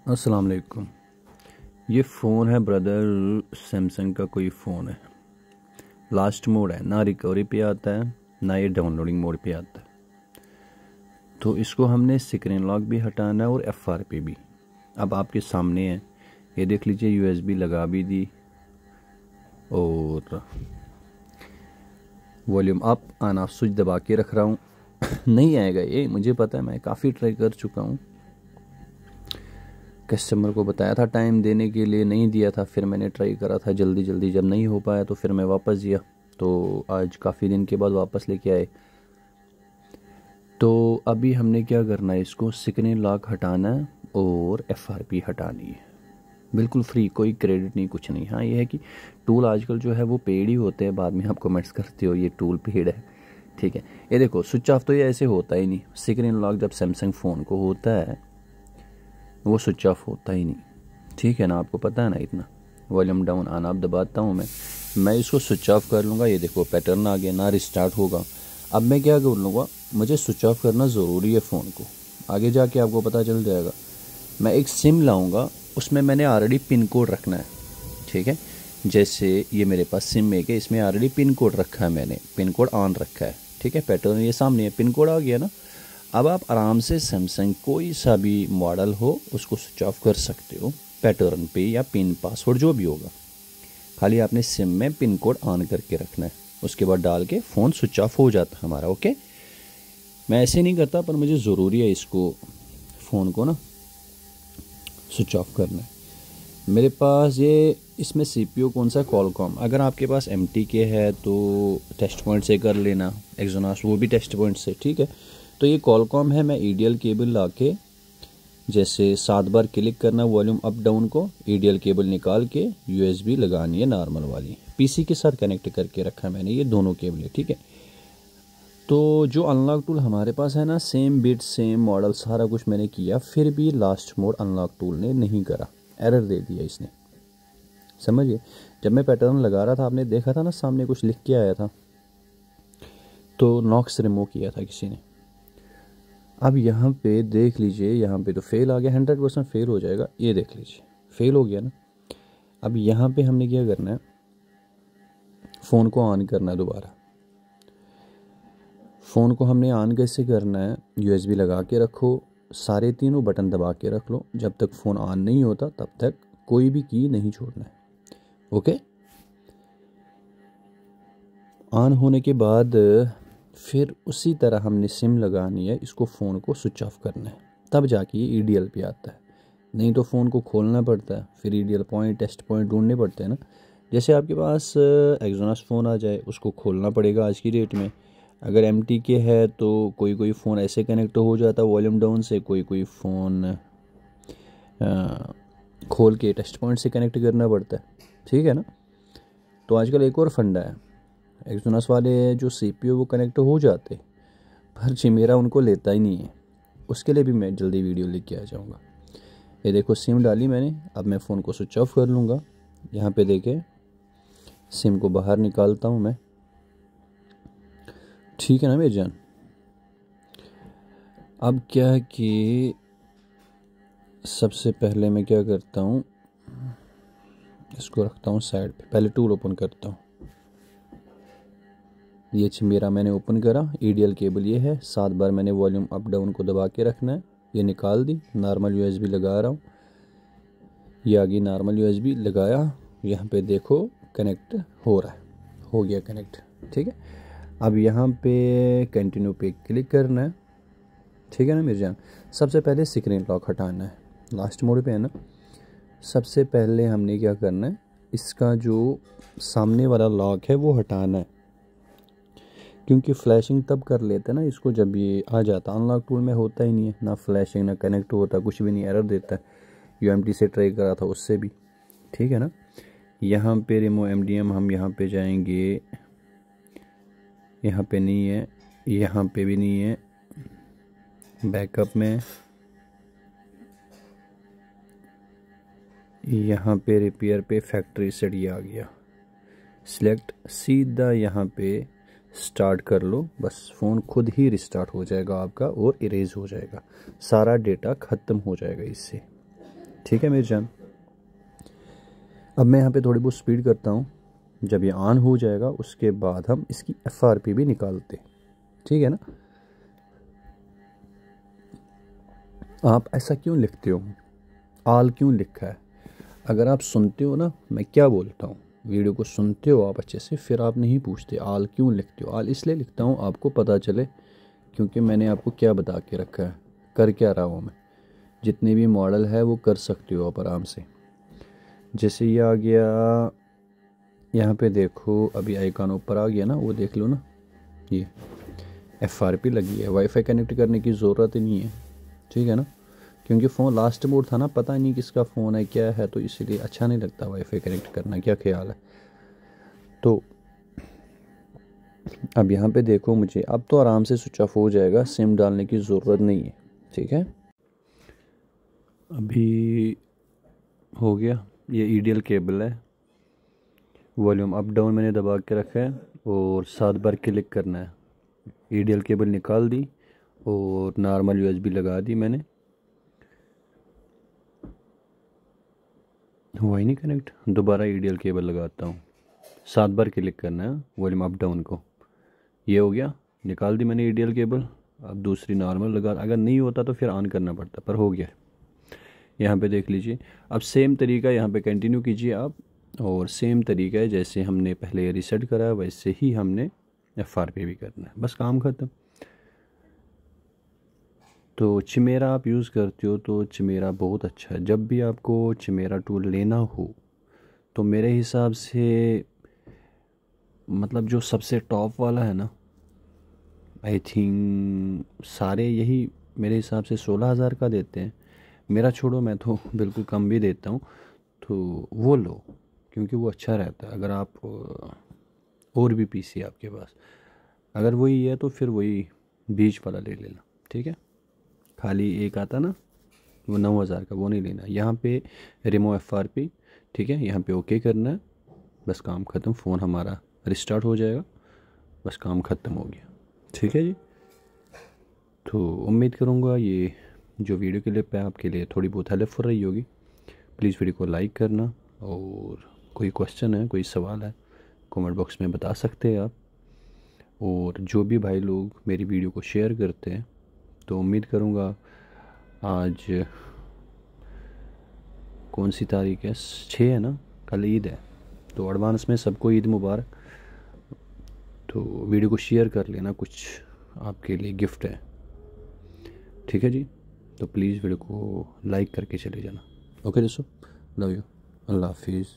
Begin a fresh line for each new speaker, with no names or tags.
अस्सलाम वालेकुम। ये फ़ोन है ब्रदर, सैमसंग का कोई फ़ोन है। लास्ट मोड है, ना रिकवरी पे आता है ना ये डाउनलोडिंग मोड पे आता है। तो इसको हमने स्क्रीन लॉक भी हटाना है और FRP भी। अब आपके सामने है, ये देख लीजिए, USB लगा भी दी और वॉल्यूम अप आना स्विच दबा के रख रहा हूँ। नहीं आएगा ये, मुझे पता है, मैं काफ़ी ट्राई कर चुका हूँ। कस्टमर को बताया था टाइम देने के लिए, नहीं दिया था। फिर मैंने ट्राई करा था जल्दी जल्दी, जब नहीं हो पाया तो फिर मैं वापस दिया। तो आज काफ़ी दिन के बाद वापस लेके आए। तो अभी हमने क्या करना है, इसको स्क्रीन लॉक हटाना है और FRP हटानी है। बिल्कुल फ्री, कोई क्रेडिट नहीं, कुछ नहीं। हाँ, ये है कि टूल आजकल जो है वो पेड ही होते हैं। बाद में आप कमेंट्स करते हो ये टूल पेड है, ठीक है। ये देखो, स्विच ऑफ तो ये ऐसे होता ही नहीं। स्क्रीन लॉक जब सैमसंग फ़ोन को होता है वो स्विच ऑफ होता ही नहीं, ठीक है ना, आपको पता है ना इतना। वॉल्यूम डाउन आना अब दबाता हूँ मैं इसको स्विच ऑफ कर लूँगा। ये देखो पैटर्न आ गया, ना रिस्टार्ट होगा। अब मैं क्या कर लूँगा, मुझे स्विच ऑफ करना ज़रूरी है फ़ोन को, आगे जाके आपको पता चल जाएगा। मैं एक सिम लाऊँगा, उसमें मैंने ऑलरेडी पिन कोड रखना है, ठीक है। जैसे ये मेरे पास सिम एक है, इसमें ऑलरेडी पिन कोड रखा है, मैंने पिन कोड ऑन रखा है, ठीक है। पैटर्न ये सामने है, पिन कोड आ गया ना। अब आप आराम से सैमसंग कोई सा भी मॉडल हो उसको स्विच ऑफ कर सकते हो, पैटर्न पे या पिन पासवर्ड जो भी होगा। खाली आपने सिम में पिन कोड ऑन करके रखना है, उसके बाद डाल के फ़ोन स्विच ऑफ हो जाता है हमारा। ओके, मैं ऐसे नहीं करता, पर मुझे ज़रूरी है इसको फ़ोन को ना स्विच ऑफ करना है। मेरे पास ये इसमें CPU कौन सा, कॉलकॉम। अगर आपके पास MTK है तो टेस्ट पॉइंट से कर लेना, एक्सोनस वो भी टेस्ट पॉइंट से, ठीक है। तो ये कॉलकॉम है। मैं EDL केबल ला के जैसे 7 बार क्लिक करना वॉल्यूम अप डाउन को, EDL केबल निकाल के USB लगानी है नॉर्मल वाली, PC के साथ कनेक्ट करके रखा है मैंने ये दोनों केबलें, ठीक है। तो जो अनलॉक टूल हमारे पास है ना, सेम बिट सेम मॉडल सारा कुछ मैंने किया, फिर भी लास्ट मोड अनलॉक टूल ने नहीं करा, एरर दे दिया इसने, समझिए। जब मैं पैटर्न लगा रहा था, आपने देखा था ना सामने कुछ लिख के आया था, तो नॉक्स रिमूव किया था किसी ने। अब यहाँ पे देख लीजिए, यहाँ पे तो फेल आ गया, 100% फेल हो जाएगा। ये देख लीजिए फेल हो गया ना। अब यहाँ पे हमने क्या करना है, फ़ोन को ऑन करना है दोबारा। फ़ोन को हमने ऑन कैसे करना है, USB लगा के रखो, सारे तीनों बटन दबा के रख लो। जब तक फ़ोन ऑन नहीं होता तब तक कोई भी की नहीं छोड़ना है, ओके। ऑन होने के बाद फिर उसी तरह हमने सिम लगानी है, इसको फ़ोन को स्विच ऑफ करना है, तब जाके ये EDL पे आता है। नहीं तो फ़ोन को खोलना पड़ता है, फिर EDL पॉइंट टेस्ट पॉइंट ढूंढने पड़ते हैं ना। जैसे आपके पास एक्सोनस फ़ोन आ जाए, उसको खोलना पड़ेगा आज की डेट में। अगर MTK है तो कोई कोई फ़ोन ऐसे कनेक्ट हो जाता है वॉल्यूम डाउन से, कोई कोई फ़ोन खोल के टेस्ट पॉइंट से कनेक्ट करना पड़ता है, ठीक है ना। तो आजकल एक और फंडा है, एक्सोनस वाले जो CPU वो कनेक्ट हो जाते, पर चिमेरा उनको लेता ही नहीं है। उसके लिए भी मैं जल्दी वीडियो लेके आ जाऊँगा। ये देखो सिम डाली मैंने, अब मैं फ़ोन को स्विच ऑफ कर लूँगा। यहाँ पे देखे, सिम को बाहर निकालता हूँ मैं, ठीक है ना मेरी जान। अब क्या है कि सबसे पहले मैं क्या करता हूँ, इसको रखता हूँ साइड पे, पहले टूल ओपन करता हूँ। ये चिमेरा मैंने ओपन करा, EDL केबल ये है, 7 बार मैंने वॉल्यूम अप डाउन को दबा के रखना है। ये निकाल दी, नॉर्मल USB लगा रहा हूँ, ये आगे नॉर्मल USB लगाया। यहाँ पे देखो कनेक्ट हो रहा है, हो गया कनेक्ट, ठीक है। अब यहाँ पे कंटिन्यू पे क्लिक करना है, ठीक है ना मेरी जान। सबसे पहले स्क्रीन लॉक हटाना है, लास्ट मोड पे है ना। सबसे पहले हमने क्या करना है, इसका जो सामने वाला लॉक है वो हटाना है, क्योंकि फ्लैशिंग तब कर लेते हैं ना इसको जब ये आ जाता। अनलॉक टूल में होता ही नहीं है, ना फ्लैशिंग ना कनेक्ट होता, कुछ भी नहीं, एरर देता है। UMT से ट्राई करा था उससे भी, ठीक है ना। यहाँ पे रिमूव MDM, हम यहाँ पे जाएंगे, यहाँ पे नहीं है, यहाँ पे भी नहीं है। बैकअप में यहाँ पे रिपेयर पे फैक्ट्री सेट ये आ गया, सिलेक्ट, सीधा यहाँ पे स्टार्ट कर लो, बस फ़ोन खुद ही रिस्टार्ट हो जाएगा आपका और इरेज हो जाएगा, सारा डेटा ख़त्म हो जाएगा इससे, ठीक है मेरी जान। अब मैं यहाँ पे थोड़ी बहुत स्पीड करता हूँ। जब ये ऑन हो जाएगा उसके बाद हम इसकी FRP भी निकालते हैं, ठीक है ना। आप ऐसा क्यों लिखते हो, आल क्यों लिखा है? अगर आप सुनते हो ना मैं क्या बोलता हूँ, वीडियो को सुनते हो आप अच्छे से, फिर आप नहीं पूछते आल क्यों लिखते हो। आल इसलिए लिखता हूँ आपको पता चले, क्योंकि मैंने आपको क्या बता के रखा है, कर क्या रहा हूँ मैं। जितने भी मॉडल है वो कर सकते हो आप आराम से। जैसे ये आ गया, यहाँ पे देखो अभी आइकॉन ऊपर आ गया ना, वो देख लो ना, ये FRP लगी है। वाईफाई कनेक्ट करने की ज़रूरत ही नहीं है, ठीक है ना, क्योंकि फ़ोन लास्ट मोड था ना, पता नहीं किसका फ़ोन है क्या है, तो इसलिए अच्छा नहीं लगता वाईफाई कनेक्ट करना। क्या ख्याल है? तो अब यहाँ पे देखो मुझे, अब तो आराम से स्विच ऑफ हो जाएगा, सिम डालने की ज़रूरत नहीं है, ठीक है। अभी हो गया, ये EDL केबल है, वॉल्यूम अप डाउन मैंने दबा के रखा है और 7 बार क्लिक करना है। EDL केबल निकाल दी और नॉर्मल USB लगा दी मैंने, हुआ ही नहीं कनेक्ट। दोबारा EDL केबल लगाता हूँ, 7 बार क्लिक करना है वॉल्यूम अप डाउन को। ये हो गया, निकाल दी मैंने EDL केबल। अब दूसरी नॉर्मल लगा, अगर नहीं होता तो फिर ऑन करना पड़ता, पर हो गया। यहाँ पे देख लीजिए। अब सेम तरीका यहाँ पे कंटिन्यू कीजिए आप, और सेम तरीका है जैसे हमने पहले रीसेट करा वैसे ही हमने FRP भी करना है, बस काम ख़त्म। तो चिमेरा आप यूज़ करते हो तो चिमेरा बहुत अच्छा है। जब भी आपको चिमेरा टूल लेना हो तो मेरे हिसाब से, मतलब जो सबसे टॉप वाला है ना, आई थिंक सारे यही मेरे हिसाब से 16,000 का देते हैं। मेरा छोड़ो, मैं तो बिल्कुल कम भी देता हूँ, तो वो लो, क्योंकि वो अच्छा रहता है। अगर आप और भी PC आपके पास, अगर वही है तो फिर वही बीच वाला ले लेना, ठीक है। खाली एक आता ना वो 9,000 का, वो नहीं लेना। यहाँ पे रिमूव FRP, ठीक है, यहाँ पे ओके करना है, बस काम ख़त्म। फ़ोन हमारा रिस्टार्ट हो जाएगा, बस काम ख़त्म हो गया, ठीक है जी। तो उम्मीद करूँगा ये जो वीडियो क्लिप है आपके लिए थोड़ी बहुत हेल्पफुल रही होगी। प्लीज़ वीडियो को लाइक करना, और कोई क्वेश्चन है, कोई सवाल है, कमेंट बॉक्स में बता सकते हैं आप। और जो भी भाई लोग मेरी वीडियो को शेयर करते हैं, तो उम्मीद करूँगा, आज कौन सी तारीख है, 6 है ना, कल ईद है, तो एडवांस में सबको ईद मुबारक। तो वीडियो को शेयर कर लेना, कुछ आपके लिए गिफ्ट है, ठीक है जी। तो प्लीज़ वीडियो को लाइक करके चले जाना। ओके दोस्तों, लव यू, अल्लाह हाफिज़।